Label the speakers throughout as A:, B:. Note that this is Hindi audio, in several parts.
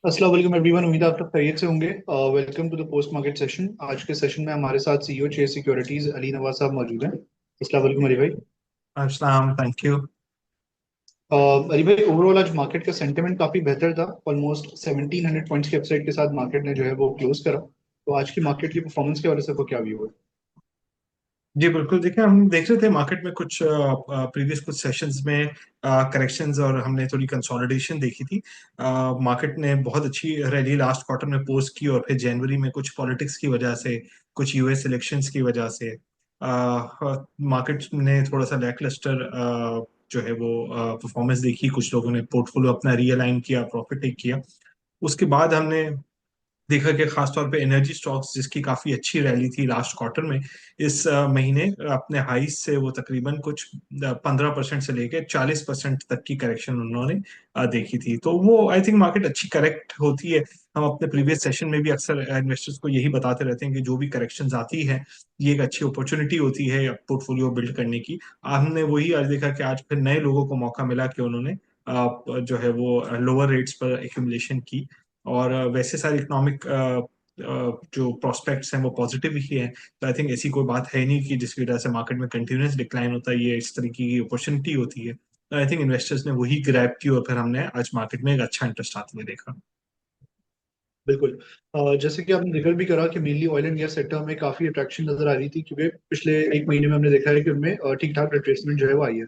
A: अस्सलाम वालेकुम एवरीवन। उम्मीद है आप लोग खैरियत से होंगे। Welcome to the post market session. आज के सेशन में हमारे साथ CEO Chase Securities Ali Nawaz साहब मौजूद हैं। अस्सलाम वालेकुम अली भाई।
B: अस्सलाम, थैंक यू।
A: अली भाई, ओवरऑल आज मार्केट का सेंटिमेंट काफी बेहतर था। ऑलमोस्ट 1700 पॉइंट्स के अपसाइड के साथ मार्केट ने जो है वो क्लोज करा। तो आज की मार्केट की परफॉर्मेंस के वजह से आपको क्या व्यू है?
B: जी बिल्कुल, देखिए हम देख रहे थे मार्केट में कुछ प्रीवियस कुछ सेशंस में करेक्शंस और हमने थोड़ी कंसोलिडेशन देखी थी। मार्केट ने बहुत अच्छी रैली लास्ट क्वार्टर में पोस्ट की और फिर जनवरी में कुछ पॉलिटिक्स की वजह से, कुछ यूएस इलेक्शंस की वजह से मार्केट ने थोड़ा सा लैकलस्टर जो है वो परफॉर्मेंस देखी। कुछ लोगों ने पोर्टफोलियो अपना रीअलाइन किया, प्रॉफिट टेक किया। उसके बाद हमने देखा कि खासतौर पे एनर्जी स्टॉक्स, जिसकी काफी अच्छी रैली थी लास्ट क्वार्टर में, इस महीने अपने हाईज से वो तकरीबन कुछ 15% से लेकर 40% तक की करेक्शन उन्होंने देखी थी। तो वो आई थिंक मार्केट अच्छी करेक्ट होती है। हम अपने प्रीवियस सेशन में भी अक्सर इन्वेस्टर्स को यही बताते रहते हैं कि जो भी करेक्शंस आती है, ये एक अच्छी अपॉर्चुनिटी होती है पोर्टफोलियो बिल्ड करने की। हमने वही आज देखा कि आज फिर नए लोगों को मौका मिला कि उन्होंने जो है वो लोअर रेट्स पर एक्यूमुलेशन की। और वैसे सारे इकोनॉमिक जो प्रोस्पेक्ट्स हैं वो पॉजिटिव ही हैं। तो आई थिंक ऐसी कोई बात है नहीं कि जिसकी वजह से मार्केट में कंटिन्यूस डिक्लाइन होता है। ये इस तरीके की अपॉर्चुनिटी होती है। तो आई थिंक इन्वेस्टर्स ने वही ग्रैब की और फिर हमने आज मार्केट में एक अच्छा इंटरेस्ट आते हुए देखा।
A: बिल्कुल। जैसे कि आपने जिक्र भी करा कि mainly oil and gas sector में काफी अट्रैक्शन नजर आ रही थी, क्योंकि पिछले एक महीने में हमने देखा है कि उनमें ठीक ठाक रिट्रेसमेंट जो है वो आई है।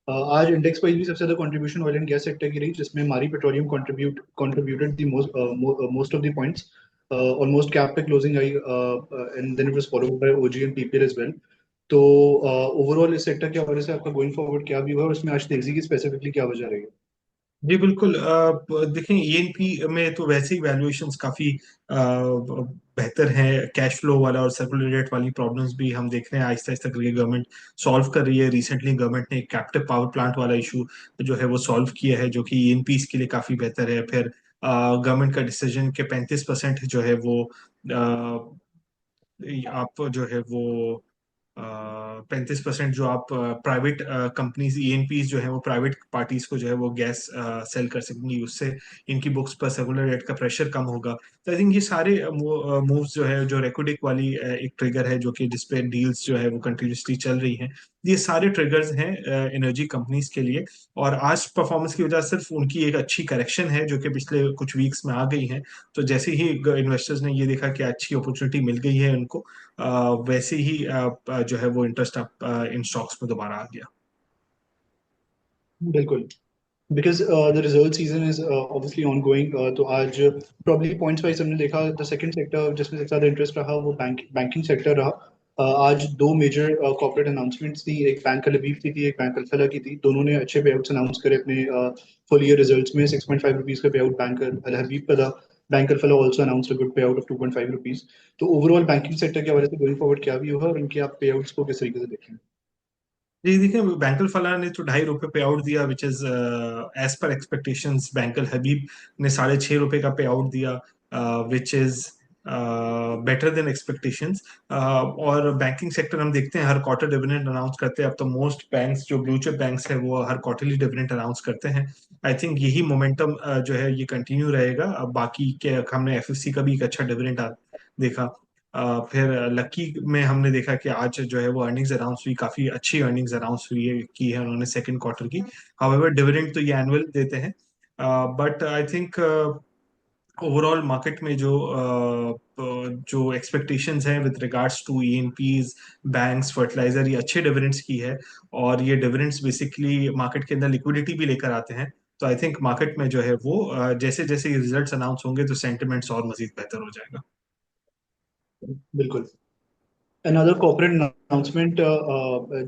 A: आज इंडेक्स वाइज भी सबसे ज्यादा contribution oil and gas sector की रही, जिसमें Mari petroleum contributed the most of the points. Almost cap पे क्लोजिंग आई, and then it was followed by OG and PPL as well. तो ओवरऑल इस सेक्टर के हवाले से आपका गोइंग फॉरवर्ड क्या व्यू है, और इसमें आज तेजी की स्पेसिफिकली क्या वजह रही है?
B: जी बिल्कुल, देखें ईएनपी में तो वैसे ही वैल्यूएशंस काफी बेहतर हैं। कैश फ्लो वाला और सर्कुलर रेट वाली प्रॉब्लम्स भी हम देख रहे हैं आहिस्ता आहिस्ता करके गवर्नमेंट सॉल्व कर रही है। रिसेंटली गवर्नमेंट ने एक कैप्टिव पावर प्लांट वाला इशू जो है वो सॉल्व किया है, जो कि ईएनपीस के लिए काफी बेहतर है। फिर गवर्नमेंट का डिसीजन के 35% जो है वो आप जो है वो 35% जो आप प्राइवेट कंपनीज ईएनपीज जो है वो प्राइवेट पार्टीज को जो है वो गैस सेल कर सकेंगी। उससे इनकी बुक्स पर सर्कुलर रेट का प्रेशर कम होगा। तो आई थिंक ये सारे मूव्स जो है, जो रेकोडिक वाली एक ट्रिगर है जो कि जिसपे डील्स जो है वो कंटिन्यूसली चल रही हैं, ये सारे ट्रिगर्स हैं एनर्जी कंपनीज के लिए। और आज परफॉर्मेंस की वजह सिर्फ उनकी एक अच्छी करेक्शन है जो कि पिछले कुछ वीक्स में आ गई है। तो जैसे ही इन्वेस्टर्स ने ये देखा कि अच्छी अपॉर्चुनिटी मिल गई है उनको, वैसे ही जो है वो इंटरेस्ट इन स्टॉक्स में दोबारा आ गया।
A: बिल्कुल। Because the result season is obviously on going. तो आज प्रॉब्ली पॉइंट्स वाइज हमने देखा, द सेकंड सेक्टर जिसमें सबसे ज्यादा इंटरेस्ट रहा वो बैंकिंग सेक्टर रहा। आज दो मेजर कॉर्पोरेट अनाउंसमेंट्स थी। एक बैंक लबीब की थी, एक बैंक अल्फला की थी। दोनों ने अच्छे पे आउट्स अनाउंस करे अपने फुल ईयर रिजल्ट्स में। 6.5 रुपीज का पे आउट बैंक अल हबीब का था। Bank Alfalah also announce good पे आउट ऑफ 2.5 रुपीज। तो ओवरऑल बैंकिंग सेक्टर के हवाले से गोइंग फॉरवर्ड क्या भी होगा, और उनके आप पे आउट्स को किस तरीके से देखें?
B: जी देखिए, बैंकल फला ने तो ₹2.5 पे आउट दिया, which is as per expectations. Bank Al Habib ने ₹6.5 का पे आउट दिया, which is better than expectations. और बैंकिंग सेक्टर हम देखते हैं हर क्वार्टर डिविडेंड अनाउंस करते हैं। अब तो मोस्ट बैंक्स जो ब्लू चिप बैंक्स है वो हर क्वार्टरली डिविडेंड अनाउंस करते हैं। आई थिंक यही मोमेंटम जो है ये कंटिन्यू रहेगा। अब बाकी के हमने एफएफसी का भी एक अच्छा डिविडेंड देखा। फिर लकी में हमने देखा कि आज जो है वो अर्निंग्स अनाउंस हुई, काफी अच्छी अर्निंग्स अनाउंस हुई है की है उन्होंने सेकंड क्वार्टर की। हाउएवर डिविडेंड तो ये एनुअल देते हैं। But I think overall market में जो एक्सपेक्टेशंस हैं with regards to ENPs, banks, fertiliser, ये अच्छे डिविडेंड्स की है। और ये डिविडेंड्स बेसिकली मार्केट के अंदर लिक्विडिटी भी लेकर आते हैं। तो आई थिंक मार्केट में जो है वो जैसे जैसे रिजल्ट्स अनाउंस होंगे तो सेंटिमेंट्स और मजीद बेहतर हो जाएगा।
A: बिल्कुल। अनदर कॉर्पोरेट अनाउंसमेंट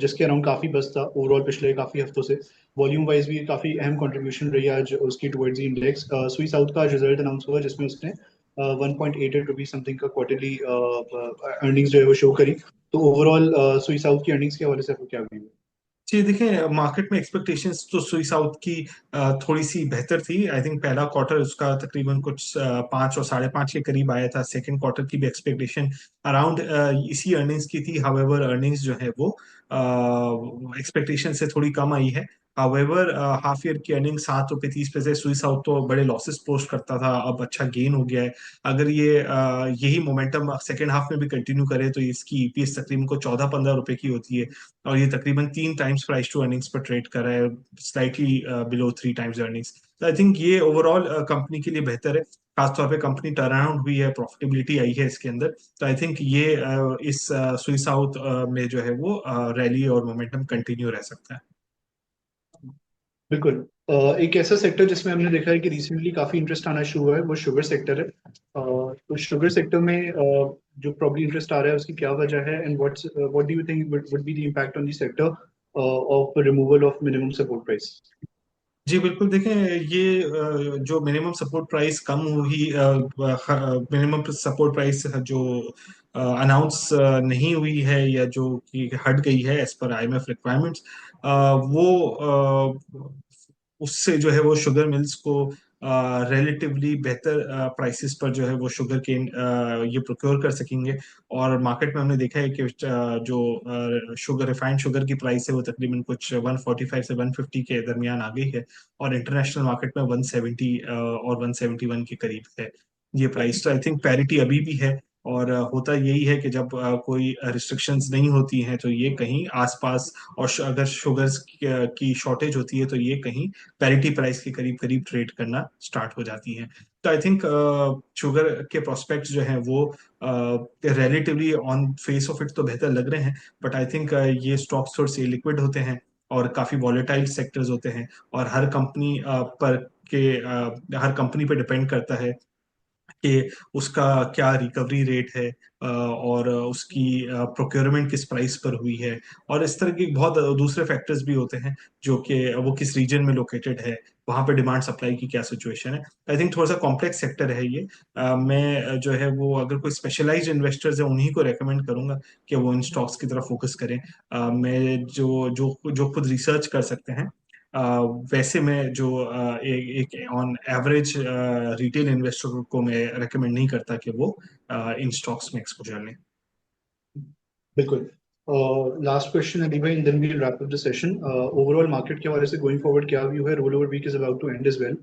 A: जिसके अराउंड काफी बस था ओवरऑल पिछले काफी हफ्तों से। वॉल्यूम वाइज भी काफी अहम कंट्रीब्यूशन रही है आज उसकी टुवर्ड्स द इंडेक्स। सुई साउथ का रिजल्ट अनाउंस हुआ, जिसमें उसने 1.88 रुपीज समथिंग का क्वार्टरली अर्निंग्स जो है वो शो करी। तो ओवरऑल सुई साउथ की अर्निंग्स के हवाले से आपको क्या व्यू है?
B: जी देखिए, मार्केट में एक्सपेक्टेशंस तो सुई साउथ की थोड़ी सी बेहतर थी। आई थिंक पहला क्वार्टर उसका तकरीबन कुछ 5 और 5.5 के करीब आया था। सेकंड क्वार्टर की भी एक्सपेक्टेशन अराउंड इसी अर्निंग्स की थी। हाउएवर अर्निंग्स जो है वो एक्सपेक्टेशन से थोड़ी कम आई है। हाउएवर हाफ ईयर की अर्निंग 7 रुपये 30 पैसे, सुई साउथ तो बड़े लॉसेस पोस्ट करता था, अब अच्छा गेन हो गया है। अगर ये यही मोमेंटम सेकेंड हाफ में भी कंटिन्यू करे तो इसकी ईपीएस तकरीबन को 14-15 रुपए की होती है, और ये तकरीबन 3 टाइम्स प्राइस टू अर्निंग्स पर ट्रेड कर रहा है, स्लाइटली बिलो 3 टाइम्स अर्निंग्स। तो आई थिंक ये ओवरऑल कंपनी के लिए बेहतर है, खासतौर पे कंपनी टर्न अराउंड हुई है, प्रॉफिटेबिलिटी आई है इसके अंदर। तो आई थिंक ये इस सुई साउथ में जो है वो रैली और मोमेंटम कंटिन्यू रह सकता है।
A: बिल्कुल। एक ऐसा सेक्टर जिसमें हमने देखा है कि रिसेंटली काफी इंटरेस्ट आना शुरू हुआ है वो शुगर सेक्टर है। तो शुगर सेक्टर में जो प्रॉब्ली इंटरेस्ट आ रहा है उसकी क्या वजह है, and what do you think would be the impact on the sector of removal of minimum support price?
B: जी बिल्कुल, देखें ये जो मिनिमम सपोर्ट प्राइस कम हुई, मिनिमम सपोर्ट प्राइस जो अनाउंस नहीं हुई है या जो कि हट गई है एज पर आईएमएफ रिक्वायरमेंट्स, वो उससे जो है वो शुगर मिल्स को रिलेटिवली बेहतर प्राइसेस पर जो है वो शुगर केन ये प्रोक्योर कर सकेंगे। और मार्केट में हमने देखा है कि जो शुगर रिफाइंड शुगर की प्राइस है वो तकरीबन कुछ 145 से 150 के दरमियान आ गई है, और इंटरनेशनल मार्केट में 170 और 171 के करीब है ये प्राइस। तो आई थिंक पैरिटी अभी भी है, और होता यही है कि जब कोई रिस्ट्रिक्शंस नहीं होती हैं तो ये कहीं आसपास, और अगर शुगर्स की शॉर्टेज होती है तो ये कहीं पैरिटी प्राइस के करीब करीब ट्रेड करना स्टार्ट हो जाती है। तो आई थिंक शुगर के प्रोस्पेक्ट्स जो हैं वो relatively on face of it तो बेहतर लग रहे हैं, बट आई थिंक ये स्टॉक्स थोड़े से लिक्विड होते हैं और काफी वॉलेटाइल सेक्टर्स होते हैं, और हर कंपनी पर डिपेंड करता है कि उसका क्या रिकवरी रेट है, और उसकी प्रोक्योरमेंट किस प्राइस पर हुई है, और इस तरह की बहुत दूसरे फैक्टर्स भी होते हैं, जो कि वो किस रीजन में लोकेटेड है, वहां पे डिमांड सप्लाई की क्या सिचुएशन है। आई थिंक थोड़ा सा कॉम्प्लेक्स सेक्टर है ये। मैं जो है वो अगर कोई स्पेशलाइज्ड इन्वेस्टर्स है उन्हीं को रेकमेंड करूंगा कि वो इन स्टॉक्स की तरफ फोकस करें। मैं जो जो जो खुद रिसर्च कर सकते हैं, अ, वैसे में जो एक ऑन एवरेज रिटेल इन्वेस्टर को मैं रेकमेंड नहीं करता कि वो इन स्टॉक्स में एक्सपोजर लें।
A: बिल्कुल। लास्ट क्वेश्चन अली भाई, then we will wrap up the session. Overall market के हवाले से गोइंग फॉरवर्ड क्या व्यू है? Roll over week is about to end as well.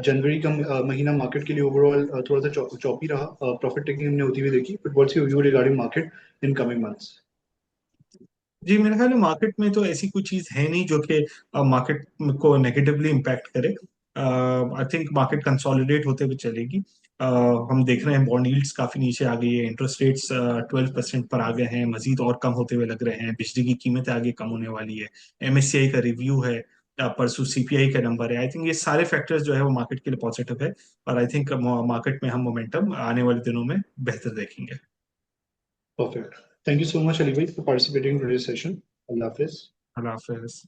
A: जनवरी का महीना मार्केट के लिए ओवरऑल थोड़ा सा चौपी रहा, प्रॉफिट टेकिंग हमने होती हुई देखी, but what's your view regarding market in coming months?
B: जी मेरे ख्याल में मार्केट में तो ऐसी कोई चीज है नहीं जो कि मार्केट को नेगेटिवली इम्पैक्ट करे। आई थिंक मार्केट कंसोलिडेट होते हुए चलेगी। हम देख रहे हैं बॉन्ड यील्ड्स काफी नीचे आ गई है, इंटरेस्ट रेट्स 12% पर आ गए हैं, मजीद और कम होते हुए लग रहे हैं, बिजली की कीमतें आगे कम होने वाली है, एमएससीआई का रिव्यू है, परसों सीपीआई का नंबर है। आई थिंक ये सारे फैक्टर्स जो है वो मार्केट के लिए पॉजिटिव है, और आई थिंक मार्केट में हम मोमेंटम आने वाले दिनों में बेहतर देखेंगे।
A: Perfect. Thank you so much, Ali bhai, for participating in today's session. Allah Hafiz.
B: Allah Hafiz.